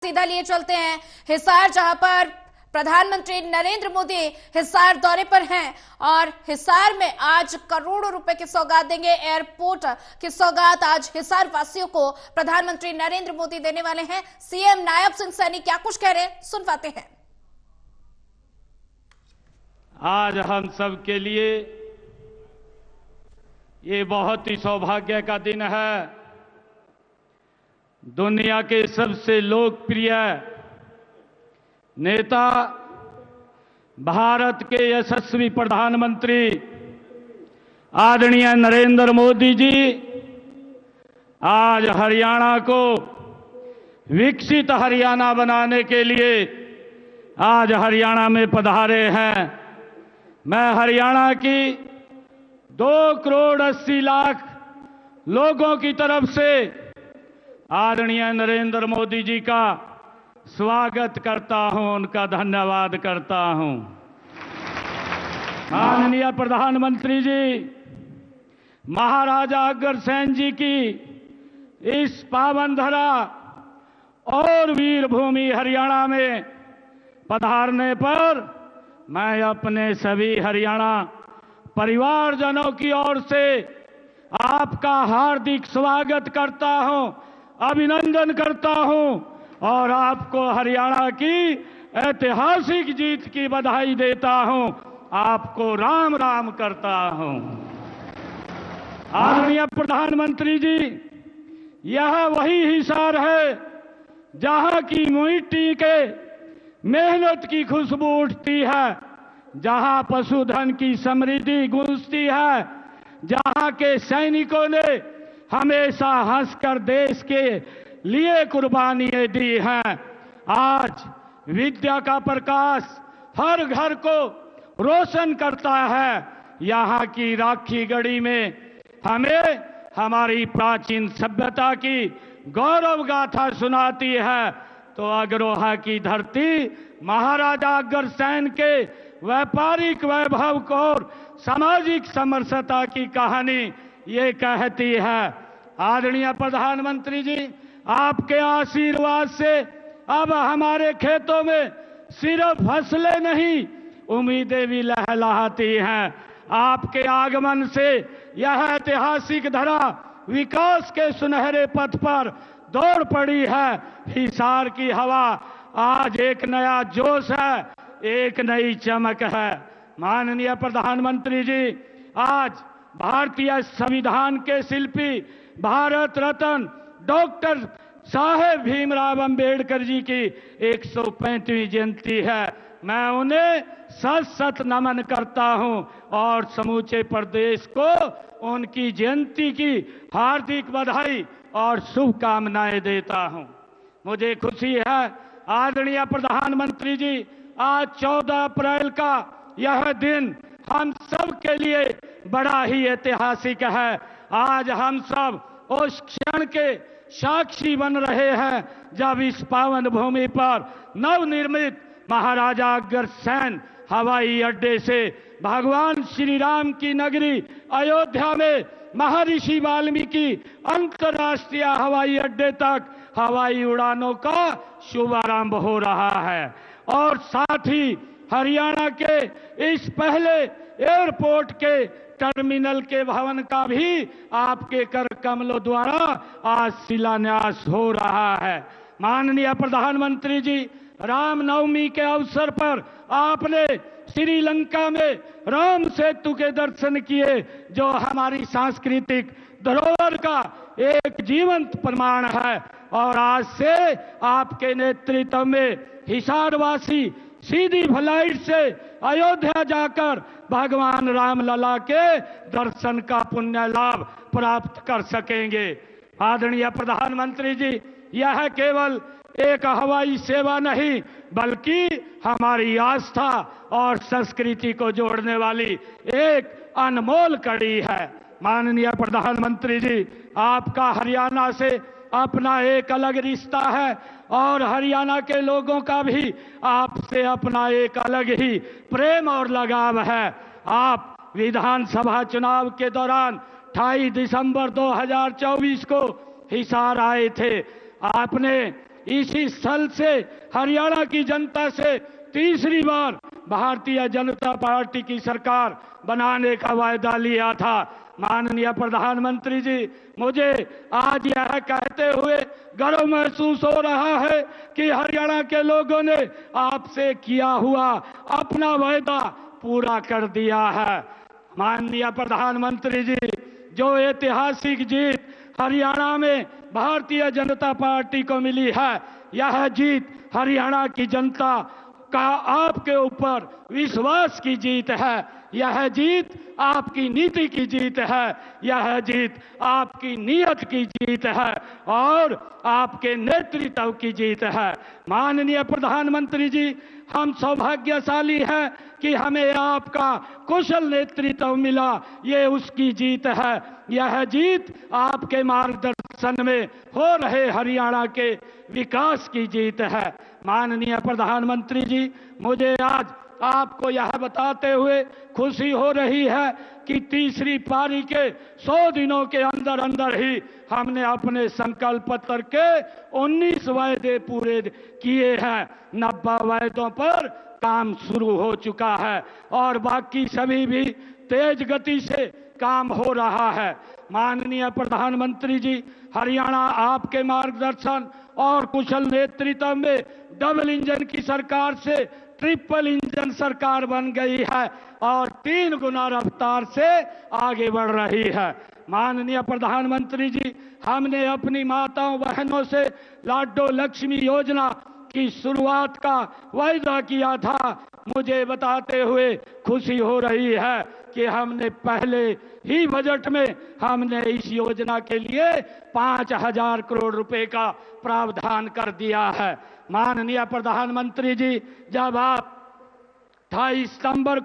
सीधा लिए चलते हैं हिसार, जहां पर प्रधानमंत्री नरेंद्र मोदी हिसार दौरे पर हैं और हिसार में आज करोड़ों रुपए की सौगात देंगे। एयरपोर्ट की सौगात आज हिसार वासियों को प्रधानमंत्री नरेंद्र मोदी देने वाले हैं। सीएम नायब सिंह सैनी क्या कुछ कह रहे हैं, सुन पाते हैं। आज हम सब के लिए ये बहुत ही सौभाग्य का दिन है। दुनिया के सबसे लोकप्रिय नेता, भारत के यशस्वी प्रधानमंत्री आदरणीय नरेंद्र मोदी जी आज हरियाणा को विकसित हरियाणा बनाने के लिए आज हरियाणा में पधारे हैं। मैं हरियाणा की 2,80,00,000 लोगों की तरफ से आदरणीय नरेंद्र मोदी जी का स्वागत करता हूं, उनका धन्यवाद करता हूं। माननीय प्रधानमंत्री जी, महाराजा अग्रसेन जी की इस पावन धरा और वीरभूमि हरियाणा में पधारने पर मैं अपने सभी हरियाणा परिवारजनों की ओर से आपका हार्दिक स्वागत करता हूं, अभिनंदन करता हूं और आपको हरियाणा की ऐतिहासिक जीत की बधाई देता हूं। आपको राम राम करता हूं। आदरणीय प्रधानमंत्री जी, यह वही हिसार है जहां की मिट्टी के मेहनत की खुशबू उठती है, जहां पशुधन की समृद्धि गूंजती है, जहां के सैनिकों ने हमेशा हंसकर देश के लिए कुर्बानियां दी हैं। आज विद्या का प्रकाश हर घर को रोशन करता है। यहाँ की राखी गढ़ी में हमें हमारी प्राचीन सभ्यता की गौरव गाथा सुनाती है। तो अग्रोहा की धरती महाराजा अग्रसेन के व्यापारिक वैभव और सामाजिक समरसता की कहानी ये कहती है। आदरणीय प्रधानमंत्री जी, आपके आशीर्वाद से अब हमारे खेतों में सिर्फ फसलें नहीं, उम्मीदें भी लहलहाती हैं। आपके आगमन से यह ऐतिहासिक धरा विकास के सुनहरे पथ पर दौड़ पड़ी है। हिसार की हवा आज एक नया जोश है, एक नई चमक है। माननीय प्रधानमंत्री जी, आज भारतीय संविधान के शिल्पी भारत रत्न डॉक्टर साहेब भीमराव अंबेडकर जी की 135वीं जयंती है। मैं उन्हें सत सत नमन करता हूं और समूचे प्रदेश को उनकी जयंती की हार्दिक बधाई और शुभकामनाएं देता हूं। मुझे खुशी है आदरणीय प्रधानमंत्री जी, आज 14 अप्रैल का यह दिन हम सब के लिए बड़ा ही ऐतिहासिक है। आज हम सब उस क्षण के साक्षी बन रहे हैं जब इस पावन भूमि पर नवनिर्मित महाराजा अग्रसेन हवाई अड्डे से भगवान श्री राम की नगरी अयोध्या में महर्षि वाल्मीकि अंतर्राष्ट्रीय हवाई अड्डे तक हवाई उड़ानों का शुभारंभ हो रहा है। और साथ ही हरियाणा के इस पहले एयरपोर्ट के टर्मिनल के भवन का भी आपके कर कमलों द्वारा आज शिलान्यास हो रहा है। माननीय प्रधानमंत्री जी, रामनवमी के अवसर पर आपने श्रीलंका में राम सेतु के दर्शन किए, जो हमारी सांस्कृतिक धरोहर का एक जीवंत प्रमाण है। और आज से आपके नेतृत्व में हिसारवासी सीधी फ्लाइट से अयोध्या जाकर भगवान रामलला के दर्शन का पुण्य लाभ प्राप्त कर सकेंगे। आदरणीय प्रधानमंत्री जी, यह केवल एक हवाई सेवा नहीं बल्कि हमारी आस्था और संस्कृति को जोड़ने वाली एक अनमोल कड़ी है। माननीय प्रधानमंत्री जी, आपका हरियाणा से अपना एक अलग रिश्ता है और हरियाणा के लोगों का भी आपसे अपना एक अलग ही प्रेम और लगाव है। आप विधानसभा चुनाव के दौरान 28 दिसंबर 2024 को हिसार आए थे। आपने इसी स्थल से हरियाणा की जनता से तीसरी बार भारतीय जनता पार्टी की सरकार बनाने का वायदा लिया था। माननीय प्रधानमंत्री जी, मुझे आज यह कहते हुए गर्व महसूस हो रहा है कि हरियाणा के लोगों ने आपसे किया हुआ अपना वायदा पूरा कर दिया है। माननीय प्रधानमंत्री जी, जो ऐतिहासिक जीत हरियाणा में भारतीय जनता पार्टी को मिली है, यह जीत हरियाणा की जनता का आपके ऊपर विश्वास की जीत है। यह जीत आपकी नीति की जीत है, यह जीत आपकी नीयत की जीत है और आपके नेतृत्व की जीत है। माननीय प्रधानमंत्री जी, हम सौभाग्यशाली हैं कि हमें आपका कुशल नेतृत्व मिला, ये उसकी जीत है। यह जीत आपके मार्गदर्शन में हो रहे हरियाणा के विकास की जीत है। माननीय प्रधानमंत्री जी, मुझे आज आपको यह बताते हुए खुशी हो रही है कि तीसरी पारी के 100 दिनों के अंदर अंदर ही हमने अपने संकल्प पत्र के 19 वायदे पूरे किए हैं। 90 वायदों पर काम शुरू हो चुका है और बाकी सभी भी तेज गति से काम हो रहा है। माननीय प्रधानमंत्री जी, हरियाणा आपके मार्गदर्शन और कुशल नेतृत्व में डबल इंजन की सरकार से ट्रिपल इंजन सरकार बन गई है और 3 गुना रफ्तार से आगे बढ़ रही है। माननीय प्रधानमंत्री जी, हमने अपनी माताओं बहनों से लाडो लक्ष्मी योजना की शुरुआत का वायदा किया था। मुझे बताते हुए खुशी हो रही है कि हमने पहले ही बजट में हमने इस योजना के लिए 5,000 करोड़ रुपए का प्रावधान कर दिया है। माननीय प्रधानमंत्री जी, जब आप 28 सितंबर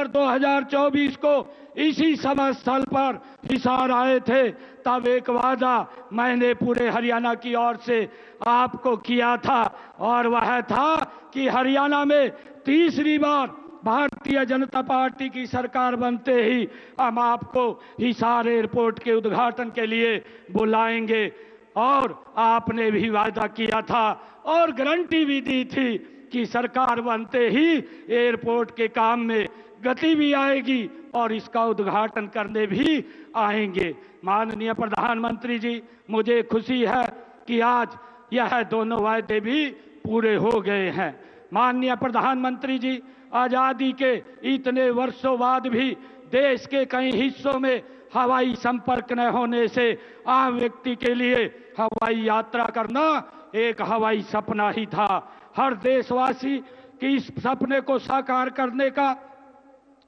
2024 को इसी सभा स्थल पर हिसार आए थे, तब एक वादा मैंने पूरे हरियाणा की ओर से आपको किया था और वह था कि हरियाणा में तीसरी बार भारतीय जनता पार्टी की सरकार बनते ही हम आपको हिसार एयरपोर्ट के उद्घाटन के लिए बुलाएंगे। और आपने भी वादा किया था और गारंटी भी दी थी कि सरकार बनते ही एयरपोर्ट के काम में गति भी आएगी और इसका उद्घाटन करने भी आएंगे। माननीय प्रधानमंत्री जी, मुझे खुशी है कि आज यह दोनों वायदे भी पूरे हो गए हैं। माननीय प्रधानमंत्री जी, आजादी के इतने वर्षों बाद भी देश के कई हिस्सों में हवाई संपर्क न होने से आम व्यक्ति के लिए हवाई यात्रा करना एक हवाई सपना ही था। हर देशवासी की इस सपने को साकार करने का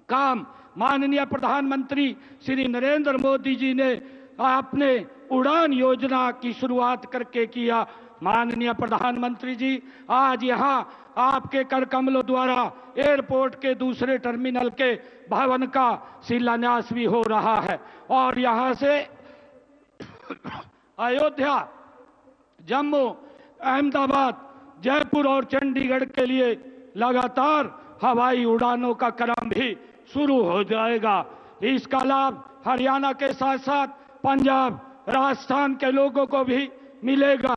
काम माननीय प्रधानमंत्री श्री नरेंद्र मोदी जी ने अपने उड़ान योजना की शुरुआत करके किया। माननीय प्रधानमंत्री जी, आज यहाँ आपके कर कमलों द्वारा एयरपोर्ट के दूसरे टर्मिनल के भवन का शिलान्यास भी हो रहा है और यहाँ से अयोध्या, जम्मू, अहमदाबाद, जयपुर और चंडीगढ़ के लिए लगातार हवाई उड़ानों का क्रम भी शुरू हो जाएगा। इसका लाभ हरियाणा के साथ साथ पंजाब, राजस्थान के लोगों को भी मिलेगा।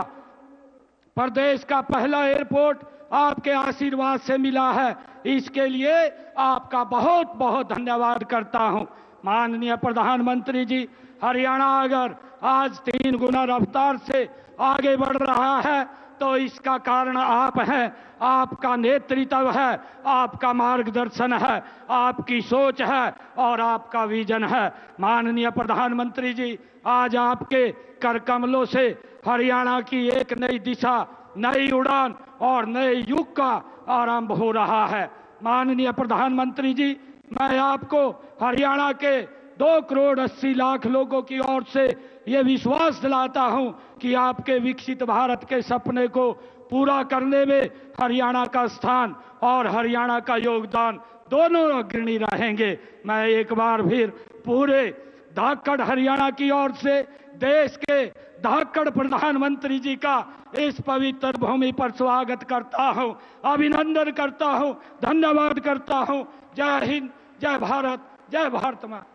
प्रदेश का पहला एयरपोर्ट आपके आशीर्वाद से मिला है, इसके लिए आपका बहुत बहुत धन्यवाद करता हूं। माननीय प्रधानमंत्री जी, हरियाणा अगर आज 3 गुना रफ्तार से आगे बढ़ रहा है तो इसका कारण आप हैं, आपका नेतृत्व है, आपका मार्गदर्शन है, आपकी सोच है और आपका विजन है। माननीय प्रधानमंत्री जी, आज आपके कर कमलों से हरियाणा की एक नई दिशा, नई उड़ान और नए युग का आरंभ हो रहा है। माननीय प्रधानमंत्री जी, मैं आपको हरियाणा के 2 करोड़ 80 लाख लोगों की ओर से ये विश्वास दिलाता हूं कि आपके विकसित भारत के सपने को पूरा करने में हरियाणा का स्थान और हरियाणा का योगदान दोनों अग्रणी रहेंगे। मैं एक बार फिर पूरे धाकड़ हरियाणा की ओर से देश के धाकड़ प्रधानमंत्री जी का इस पवित्र भूमि पर स्वागत करता हूं, अभिनंदन करता हूं, धन्यवाद करता हूं। जय हिंद, जय भारत, जय भारत मां।